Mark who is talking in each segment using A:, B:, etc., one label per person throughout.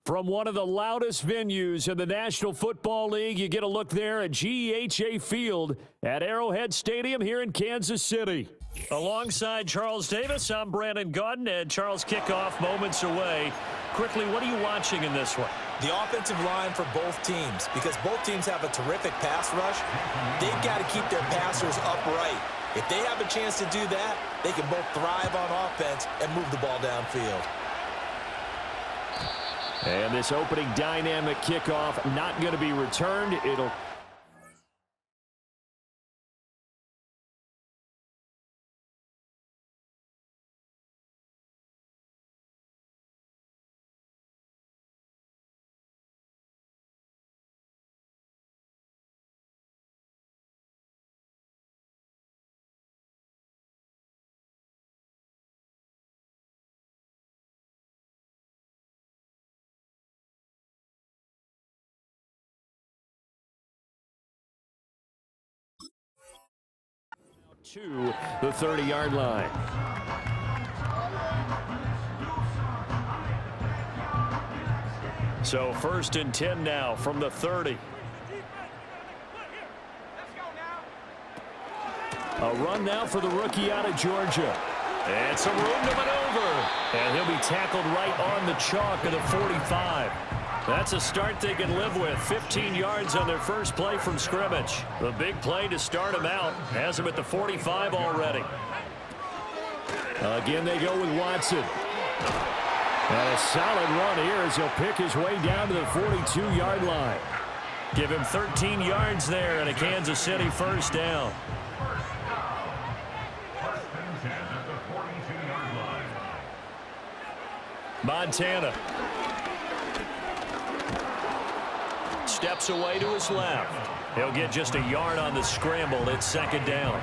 A: From one of the loudest venues in the National Football League, you get a look there at GEHA Field at Arrowhead Stadium here in Kansas City. Alongside Charles Davis, I'm Brandon Gaudin, and Charles, kickoff moments away. Quickly, what are you watching in this one?
B: The offensive line for both teams, because both teams have a terrific pass rush. They've got to keep their passers upright. If they have a chance to do that, they can both thrive on offense and move the ball downfield.
A: And this opening dynamic kickoff not going to be returned. It'll to the 30-yard line. So 1st and 10 now from the 30. A run now for the rookie out of Georgia. And some room to maneuver. And he'll be tackled right on the chalk of the 45. That's a start they can live with. 15 yards on their first play from scrimmage. The big play to start him out. Has him at the 45 already. Again, they go with Watson. And a solid run here as he'll pick his way down to the 42-yard line. Give him 13 yards there and a Kansas City first down. Montana. Steps away to his left. He'll get just a yard on the scramble. It's 2nd down.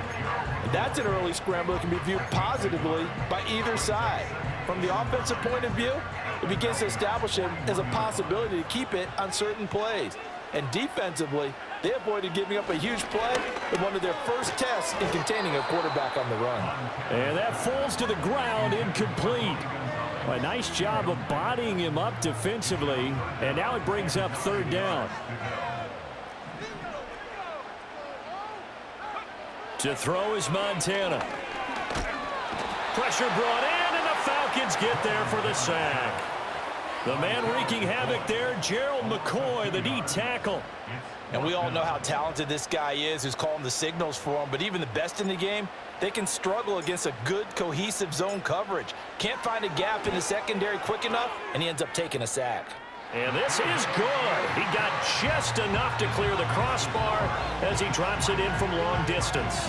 B: That's an early scramble that can be viewed positively by either side. From the offensive point of view, it begins to establish it as a possibility to keep it on certain plays. And defensively, they avoided giving up a huge play in one of their first tests in containing a quarterback on the run.
A: And that falls to the ground, incomplete. A nice job of bodying him up defensively, and now it brings up 3rd down. To throw is Montana. Pressure brought in, and the Falcons get there for the sack. The man wreaking havoc there, Gerald McCoy, the D tackle.
B: And we all know how talented this guy is who's calling the signals for him, but even the best in the game, they can struggle against a good, cohesive zone coverage. Can't find a gap in the secondary quick enough, and he ends up taking a sack.
A: And this is good. He got just enough to clear the crossbar as he drops it in from long distance.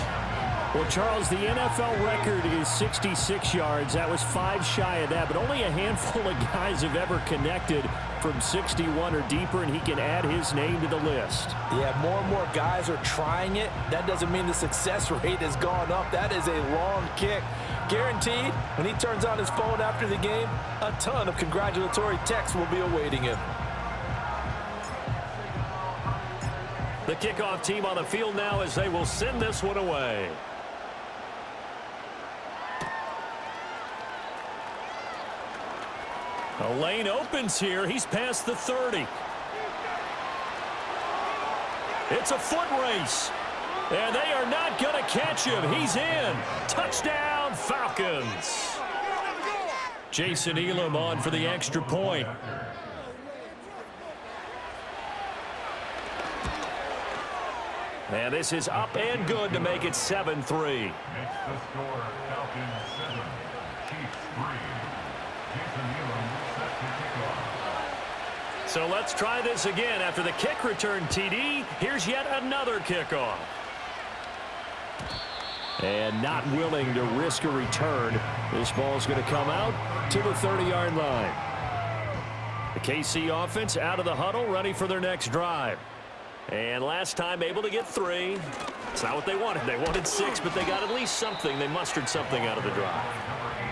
A: Well, Charles, the NFL record is 66 yards. That was 5 shy of that, but only a handful of guys have ever connected from 61 or deeper, and he can add his name to the list.
B: Yeah, more and more guys are trying it. That doesn't mean the success rate has gone up. That is a long kick. Guaranteed, when he turns on his phone after the game, a ton of congratulatory texts will be awaiting him.
A: The kickoff team on the field now as they will send this one away. A lane opens here. He's past the 30. It's a foot race. And they are not going to catch him. He's in. Touchdown, Falcons. Jason Elam on for the extra point. And this is up and good to make it 7-3.
C: Makes the score Falcons 7, Chiefs 3. Jason Elam set to kick off.
A: So let's try this again. After the kick return TD, here's yet another kickoff. And not willing to risk a return. This ball's going to come out to the 30-yard line. The KC offense out of the huddle, ready for their next drive. And last time able to get 3. It's not what they wanted. They wanted 6, but they got at least something. They mustered something out of the drive.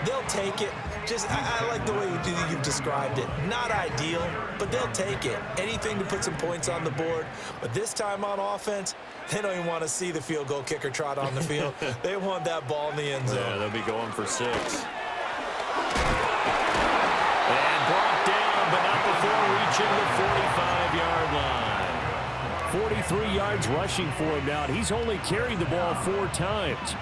B: They'll take it. Just, I like the way you've described it. Not ideal, but they'll take it. Anything to put some points on the board. But this time on offense, they don't even want to see the field goal kicker trot on the field. They want that ball in the end zone.
A: Yeah, they'll be going for 6. And brought down, but not before approaching the 45-yard line. 43 yards rushing for him now, and he's only carried the ball 4 times.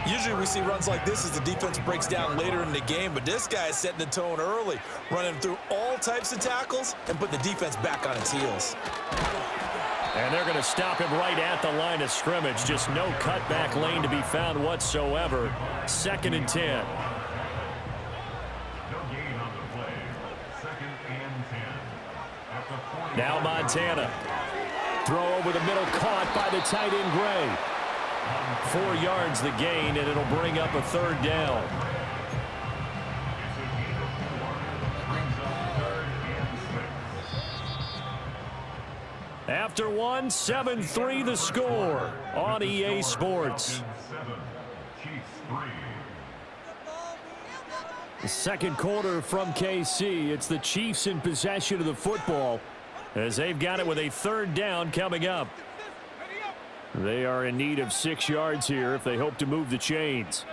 B: Usually we see runs like this as the defense breaks down later in the game, but this guy is setting the tone early, running through all types of tackles and putting the defense back on its heels.
A: And they're going to stop him right at the line of scrimmage. Just no cutback lane to be found whatsoever. 2nd and 10.
C: No gain on the play. 2nd and 10. At the 40.
A: Now Montana. Throw over the middle, caught by the tight end Gray. 4 yards the gain, and it'll bring up a 3rd down.
C: It's a gain of 4. Brings up 3rd and 6.
A: After one, 7-3 the score on EA Sports.
C: 7. Chiefs 3.
A: The second quarter from KC. It's the Chiefs in possession of the football as they've got it with a 3rd down coming up. They are in need of 6 yards here if they hope to move the chains.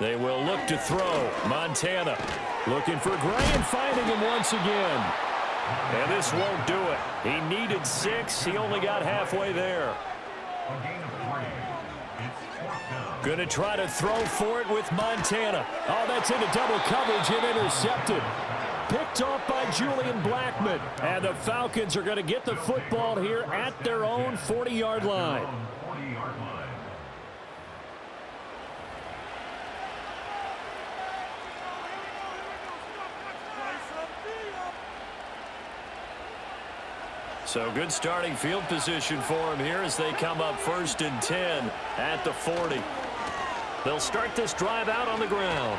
A: They will look to throw. Montana looking for Gray and finding him once again. And this won't do it. He needed 6. He only got halfway there.
C: A gain of 3. It's 4th down.
A: Going to try to throw for it with Montana. Oh, that's into double coverage and intercepted. Picked off by Julian Blackman. And the Falcons are going to get the football here at their own 40-yard line.
C: 40-yard line.
A: So good starting field position for him here as they come up 1st and 10 at the 40. They'll start this drive out on the ground.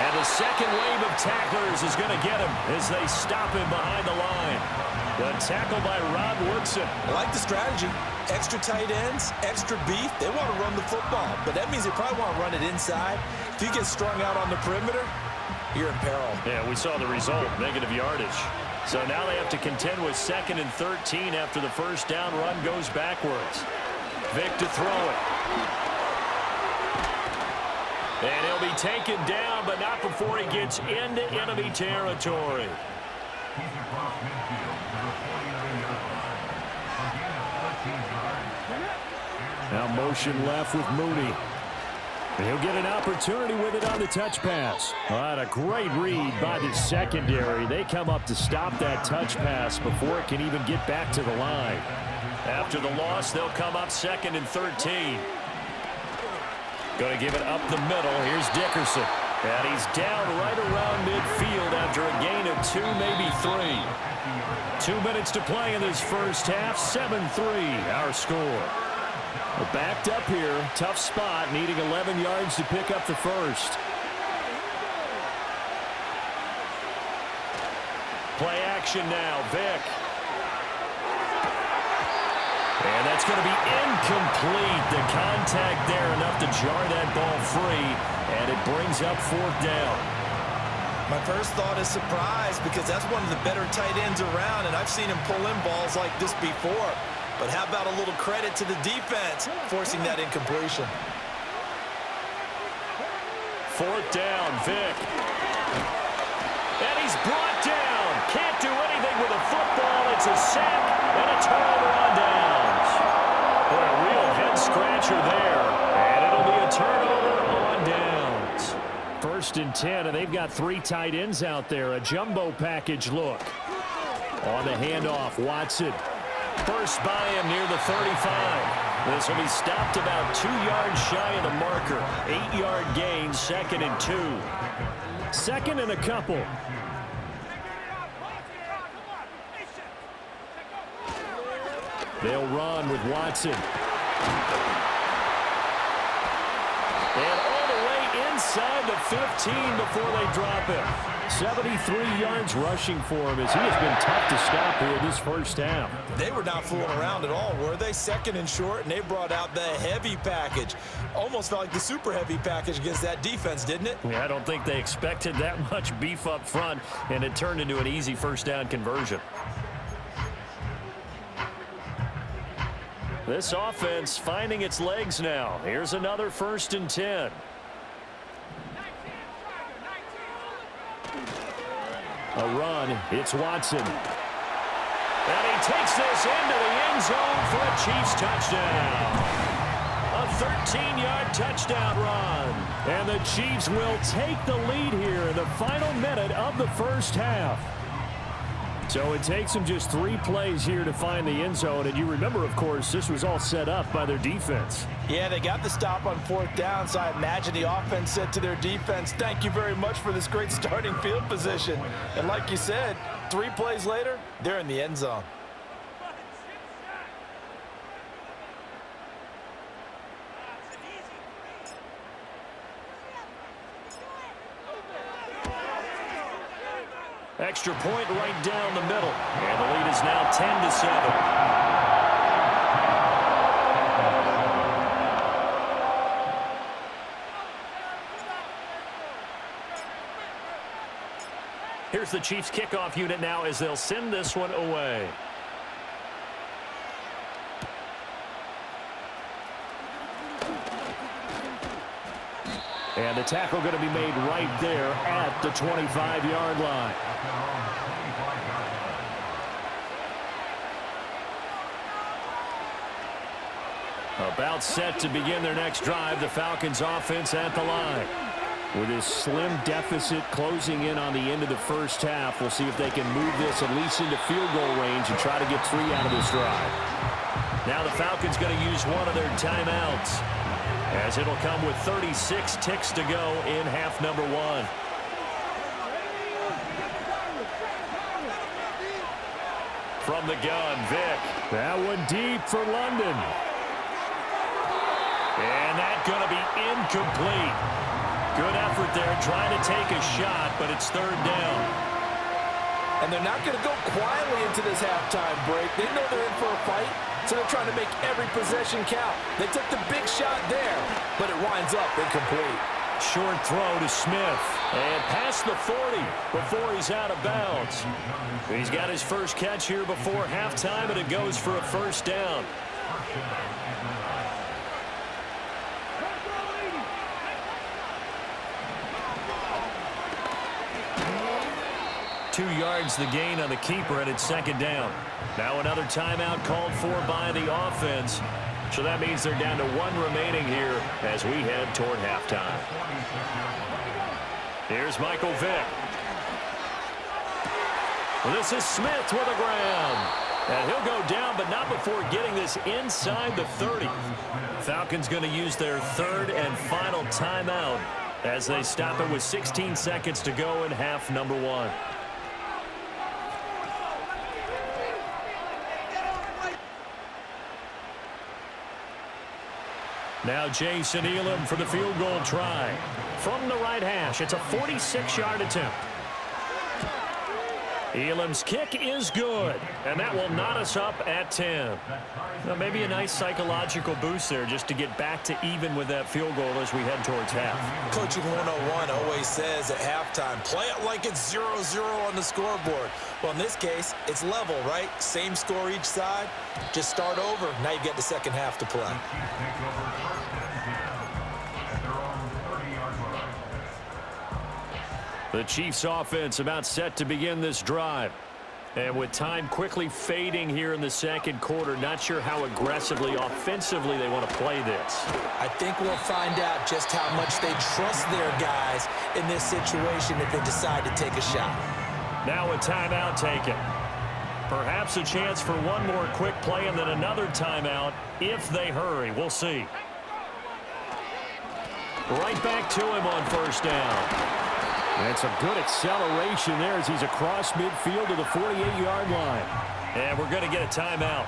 A: And the second wave of tacklers is going to get him as they stop him behind the line. The tackle by Rod Woodson.
B: I like the strategy. Extra tight ends, extra beef. They want to run the football, but that means they probably want to run it inside. If you get strung out on the perimeter, you're in peril.
A: Yeah, we saw the result, negative yardage. So now they have to contend with 2nd and 13 after the 1st down run goes backwards. Vick to throw it. And he'll be taken down, but not before he gets into enemy territory.
C: He's across midfield to the 49-yard line. A gain of 14 yards.
A: Now motion left with Mooney. And he'll get an opportunity with it on the touch pass. All right, a great read by the secondary. They come up to stop that touch pass before it can even get back to the line. After the loss, they'll come up 2nd and 13. Going to give it up the middle. Here's Dickerson. And he's down right around midfield after a gain of 2, maybe 3. 2 minutes to play in this first half. 7-3 our score. We're backed up here. Tough spot. Needing 11 yards to pick up the first. Play action now. Vick. And that's going to be incomplete. The contact there enough to jar that ball free. And it brings up 4th down.
B: My first thought is surprise because that's one of the better tight ends around, and I've seen him pull in balls like this before. But how about a little credit to the defense forcing that incompletion?
A: 4th down, Vick. And he's brought down. Can't do anything with a football. It's a sack and a turnover on downs. What a real head-scratcher there. And it'll be a turnover on downs. 1st and 10, and they've got 3 tight ends out there. A jumbo package look. On the handoff, Watson. Burst by him near the 35. This will be stopped about 2 yards shy of the marker. 8-yard gain, 2nd and 2. 2nd and a couple. They'll run with Watson. And all the way inside the 15 before they drop him. 73 yards rushing for him as he has been tough to stop here this first half.
B: They were not fooling around at all, were they? 2nd and short, and they brought out the heavy package. Almost felt like the super heavy package against that defense, didn't it?
A: Yeah, I don't think they expected that much beef up front, and it turned into an easy 1st down conversion. This offense finding its legs now. Here's another 1st and 10. A run. It's Watson. And he takes this into the end zone for a Chiefs touchdown. A 13-yard touchdown run. And the Chiefs will take the lead here in the final minute of the first half. So it takes them just 3 plays here to find the end zone. And you remember, of course, this was all set up by their defense.
B: Yeah, they got the stop on 4th down, so I imagine the offense said to their defense, thank you very much for this great starting field position. And like you said, 3 plays later, they're in the end zone.
A: Extra point right down the middle. And the lead is now 10-7. Here's the Chiefs kickoff unit now as they'll send this one away. And the tackle going to be made right there at the 25-yard line. About set to begin their next drive, the Falcons offense at the line. With this slim deficit closing in on the end of the first half, we'll see if they can move this at least into field goal range and try to get 3 out of this drive. Now the Falcons going to use one of their timeouts, as it'll come with 36 ticks to go in half number 1. From the gun, Vick. That one deep for London. And that's going to be incomplete. Good effort there trying to take a shot, but it's 3rd down.
B: And they're not going to go quietly into this halftime break. They know they're in for a fight, so they're trying to make every possession count. They took the big shot there, but it winds up incomplete.
A: Short throw to Smith. And past the 40 before he's out of bounds. He's got his first catch here before halftime, and it goes for a 1st down. 2 yards the gain on the keeper, and it's 2nd down. Now another timeout called for by the offense. So that means they're down to 1 remaining here as we head toward halftime. Here's Michael Vick. Well, this is Smith with a ground. And he'll go down, but not before getting this inside the 30. Falcons going to use their 3rd and final timeout as they stop it with 16 seconds to go in half number 1. Now Jason Elam for the field goal try. From the right hash, it's a 46-yard attempt. Elam's kick is good, and that will knot us up at 10. Now, maybe a nice psychological boost there just to get back to even with that field goal as we head towards half.
B: Coaching 101 always says at halftime, play it like it's 0-0 on the scoreboard. Well, in this case, it's level, right? Same score each side. Just start over. Now you get the second half to play.
A: The Chiefs offense about set to begin this drive. And with time quickly fading here in the second quarter, not sure how aggressively, offensively they want to play this.
B: I think we'll find out just how much they trust their guys in this situation if they decide to take a shot.
A: Now a timeout taken. Perhaps a chance for one more quick play and then another timeout if they hurry. We'll see. Right back to him on 1st down. And some good acceleration there as he's across midfield to the 48-yard line. And we're going to get a timeout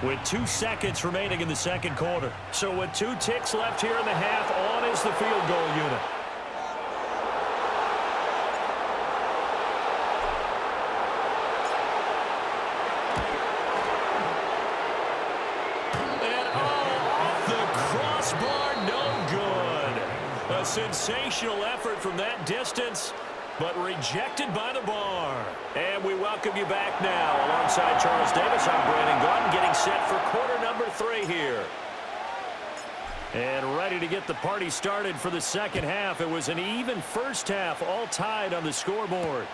A: with 2 seconds remaining in the second quarter. So with 2 ticks left here in the half, on is the field goal unit. And off the crossbar, no good. A sensational effort from that distance, but rejected by the bar. And we welcome you back now. Alongside Charles Davis, I'm Brandon Gaudin, getting set for quarter number 3 here. And ready to get the party started for the second half. It was an even first half, all tied on the scoreboard.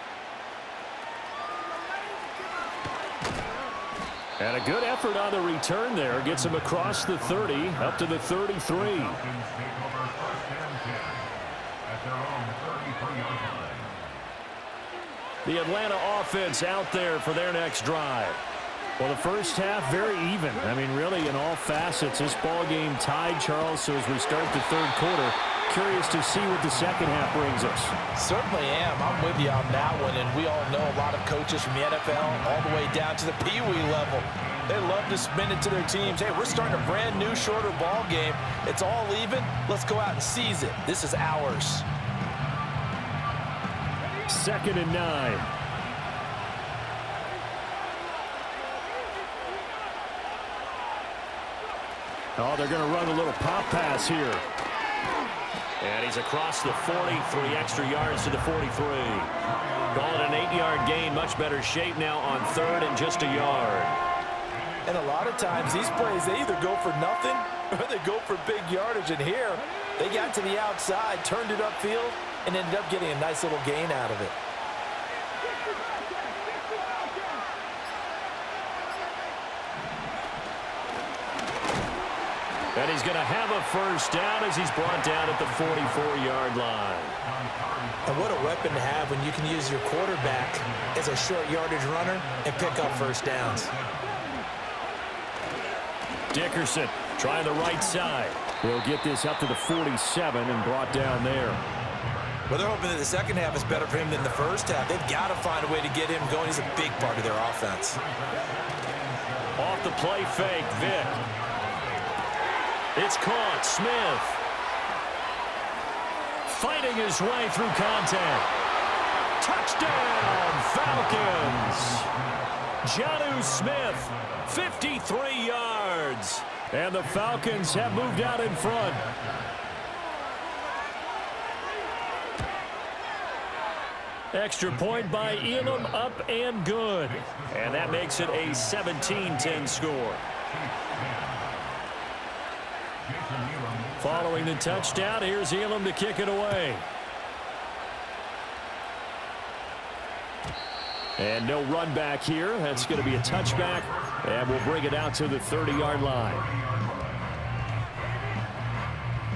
A: And a good effort on the return there. Gets him across the 30, up to the 33.
C: Falcons take over 1st and 10 at their own 33-yard line.
A: The Atlanta offense out there for their next drive. Well, the first half, very even. I mean, really, in all facets, this ball game tied, Charles. So as we start the third quarter, curious to see what the second half brings us.
B: Certainly am. I'm with you on that one. And we all know a lot of coaches from the NFL all the way down to the Pee Wee level. They love to spin it to their teams. Hey, we're starting a brand new, shorter ball game. It's all even. Let's go out and seize it. This is ours.
A: 2nd and 9. Oh, they're going to run a little pop pass here. And he's across the 40, 3 extra yards to the 43. Call it an 8-yard gain, much better shape now on 3rd and just a yard.
B: And a lot of times these plays, they either go for nothing or they go for big yardage. And here, they got to the outside, turned it upfield, and ended up getting a nice little gain out of it.
A: And he's going to have a first down as he's brought down at the 44-yard line.
B: And what a weapon to have when you can use your quarterback as a short yardage runner and pick up first downs.
A: Dickerson trying the right side. He'll get this up to the 47 and brought down there.
B: Well, they're hoping that the second half is better for him than the first half. They've got to find a way to get him going. He's a big part of their offense.
A: Off the play fake, Vick. It's caught. Smith fighting his way through contact. Touchdown, Falcons. Jonnu Smith, 53 yards. And the Falcons have moved out in front. Extra point by Elam, up and good. And that makes it a 17-10 score. Following the touchdown, here's Elam to kick it away. And no run back here. That's going to be a touchback, and we'll bring it out to the 30-yard line.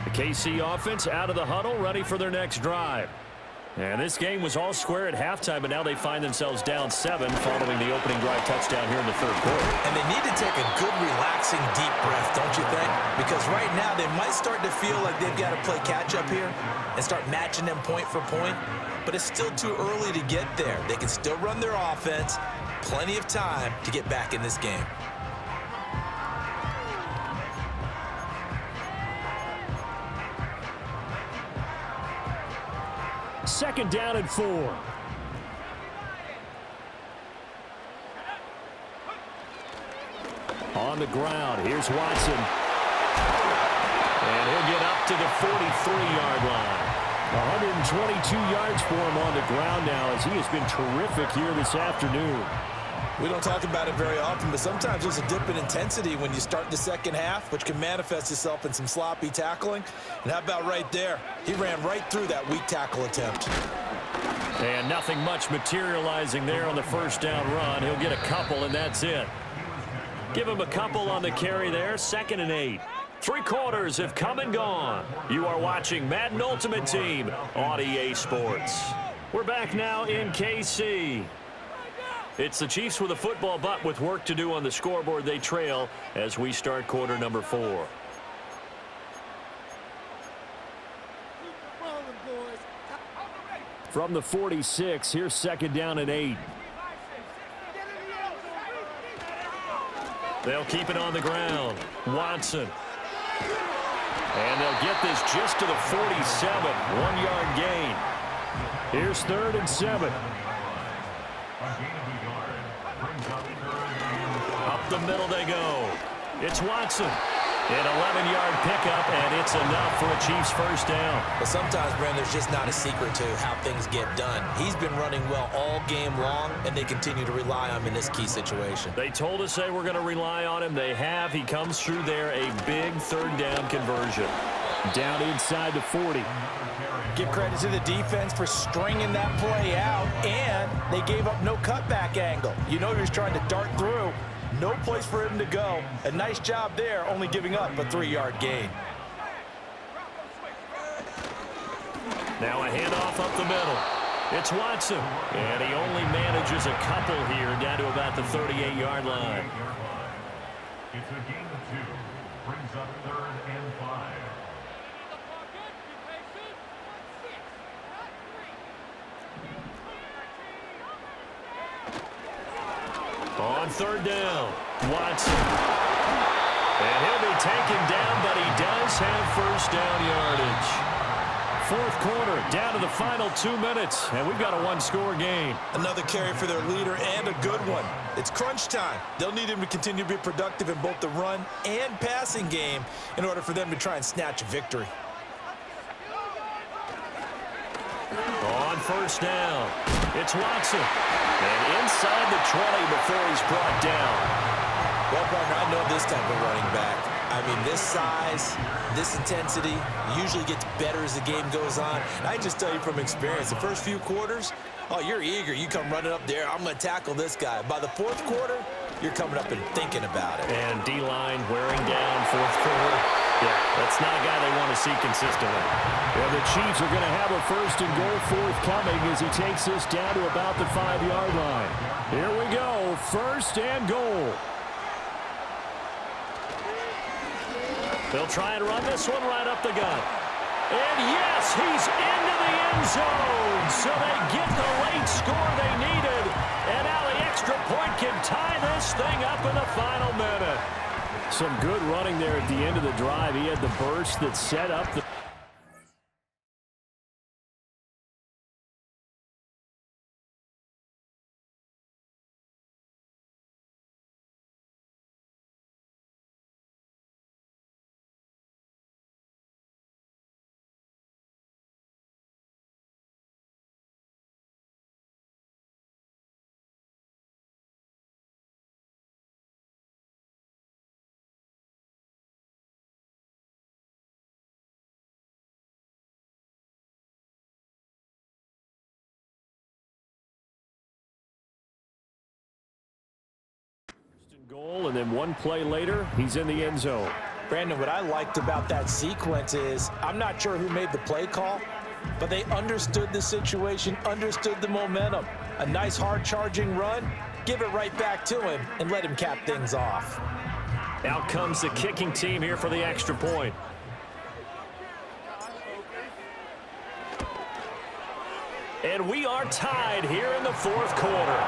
A: The KC offense out of the huddle, ready for their next drive. And this game was all square at halftime, but now they find themselves down 7 following the opening drive touchdown here in the third quarter. And
B: they need to take a good, relaxing, deep breath, don't you think? Because right now they might start to feel like they've got to play catch-up here and start matching them point for point. But it's still too early to get there. They can still run their offense. Plenty of time to get back in this game.
A: Second down and 4. On the ground, here's Watson. And he'll get up to the 43-yard line. 122 yards for him on the ground now as he has been terrific here this afternoon.
B: We don't talk about it very often, but sometimes there's a dip in intensity when you start the second half, which can manifest itself in some sloppy tackling. And how about right there? He ran right through that weak tackle attempt.
A: And nothing much materializing there on the first down run. He'll get a couple, and that's it. Give him a couple on the carry there. 2nd and 8. 3 quarters have come and gone. You are watching Madden Ultimate Team on EA Sports. We're back now in KC. It's the Chiefs with a football, but with work to do on the scoreboard. They trail as we start quarter number 4. From the 46, here's 2nd down and 8. They'll keep it on the ground. Watson. And they'll get this just to the 47. 1-yard gain. Here's 3rd and 7. Up the middle they go. It's Watson. An 11-yard pickup, and it's enough for a Chiefs first down.
B: But sometimes, Brandon, there's just not a secret to how things get done. He's been running well all game long, and they continue to rely on him in this key situation.
A: They told us they were going to rely on him. They have. He comes through there, a big 3rd down conversion. Down inside the 40.
B: Give credit to the defense for stringing that play out, and they gave up no cutback angle. You know he was trying to dart through. no place for him to go. A nice job there, only giving up a 3-yard gain.
A: Now a handoff up the middle. It's Watson, and he only manages a couple here down to about the 38-yard line.
C: It's a gain of 2. Brings up 3rd and 5.
A: On 3rd down, Watson. And he'll be taken down, but he does have first down yardage. 4th quarter, down to the final 2 minutes, and we've got a 1-score game.
B: Another carry for their leader, and a good one. It's crunch time. They'll need him to continue to be productive in both the run and passing game in order for them to try and snatch a victory.
A: On 1st down, it's Watson. And inside the 20 before he's brought down.
B: Well, partner, I know this type of running back. I mean, this size, this intensity usually gets better as the game goes on. And I just tell you from experience, the first few quarters, oh, you're eager. You come running up there, I'm going to tackle this guy. By the 4th quarter, you're coming up and thinking about it.
A: And D-line wearing down 4th quarter. Yeah, that's not a guy they want to see consistently.
D: Well, the Chiefs are going to have a 1st and goal forthcoming as he takes this down to about the 5-yard line. Here we go, 1st and goal.
A: They'll try and run this one right up the gut. And yes, he's into the end zone. So they get the late score they needed. And now the extra point can tie this thing up in the final minute.
D: Some good running there at the end of the drive. He had the burst that set up the... goal, and then one play later, he's in the end zone.
B: Brandon, what I liked about that sequence is I'm not sure who made the play call, but they understood the situation, understood the momentum. A nice hard-charging run, give it right back to him, and let him cap things off.
A: Out comes the kicking team here for the extra point. And we are tied here in the 4th quarter.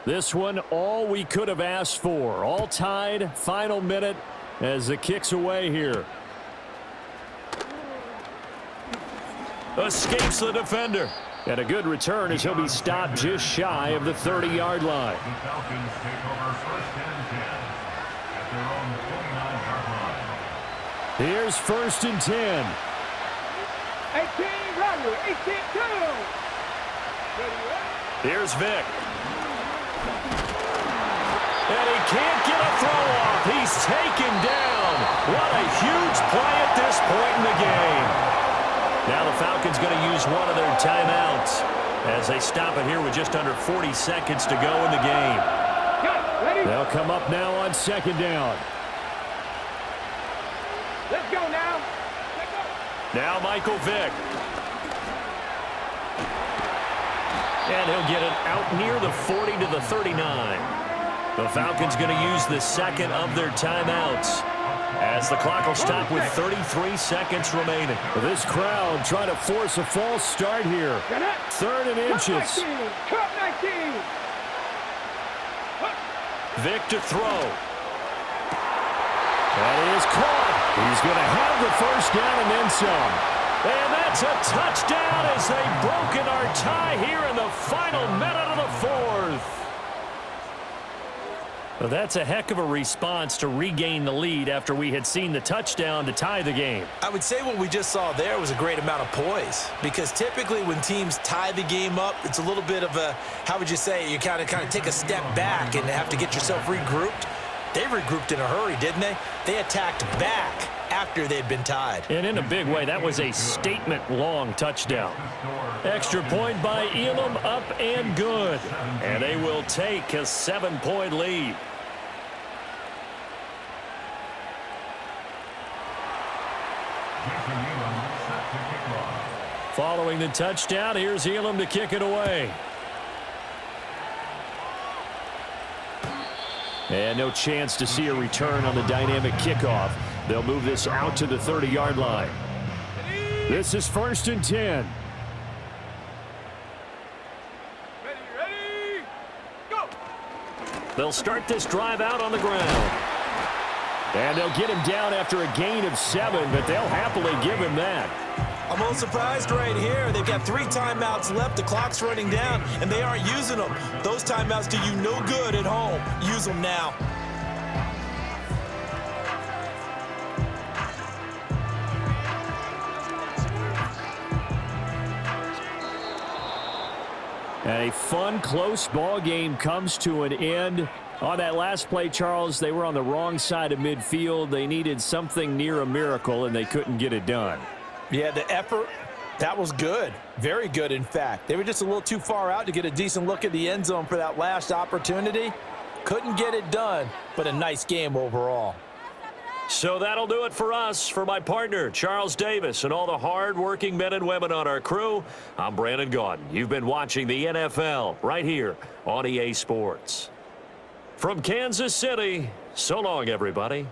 D: This one, all we could have asked for. All tied, final minute as the kick's away here.
A: Escapes the defender.
D: And a good return as he'll be stopped just shy of the 30-yard line.
C: The Falcons take over 1st and 10 at their own 29-yard line.
D: Here's 1st and 10.
E: 18, Rodney, 18-2.
A: Here's Vic. And he can't get a throw off. He's taken down. What a huge play at this point in the game. Now the Falcons going to use one of their timeouts as they stop it here with just under 40 seconds to go in the game.
D: They'll come up now on 2nd down.
E: Let's go now.
A: Now Michael Vick. And he'll get it out near the 40 to the 39. The Falcons going to use the 2nd of their timeouts as the clock will stop with 33 seconds remaining.
D: This crowd trying to force a false start here. 3rd and inches.
A: Vic to throw. That is caught.
D: He's going to have the first down and then some. And that's a touchdown as they've broken our tie here in the final minute of the fourth.
A: Well, that's a heck of a response to regain the lead after we had seen the touchdown to tie the game.
B: I would say what we just saw there was a great amount of poise, because typically when teams tie the game up, it's a little bit of a, how would you say, you kind of take a step back and have to get yourself regrouped. They regrouped in a hurry, didn't they? They attacked back after they'd been tied.
A: And in a big way, that was a statement-long touchdown. Extra point by Elam, up and good. And they will take a 7-point lead. Following the touchdown, here's Elam to kick it away.
D: And no chance to see a return on the dynamic kickoff. They'll move this out to the 30-yard line. This is 1st and 10.
E: Ready, go!
A: They'll start this drive out on the ground.
D: And they'll get him down after a gain of 7, but they'll happily give him that.
B: I'm a little surprised right here. They've got 3 timeouts left. The clock's running down, and they aren't using them. Those timeouts do you no good at home. Use them now.
D: And a fun, close ball game comes to an end. On that last play, Charles, they were on the wrong side of midfield. They needed something near a miracle, and they couldn't get it done.
B: Yeah, the effort, that was good. Very good, in fact. They were just a little too far out to get a decent look at the end zone for that last opportunity. Couldn't get it done, but a nice game overall.
A: So that'll do it for us. For my partner, Charles Davis, and all the hard-working men and women on our crew, I'm Brandon Gaudin. You've been watching the NFL right here on EA Sports. From Kansas City, so long, everybody.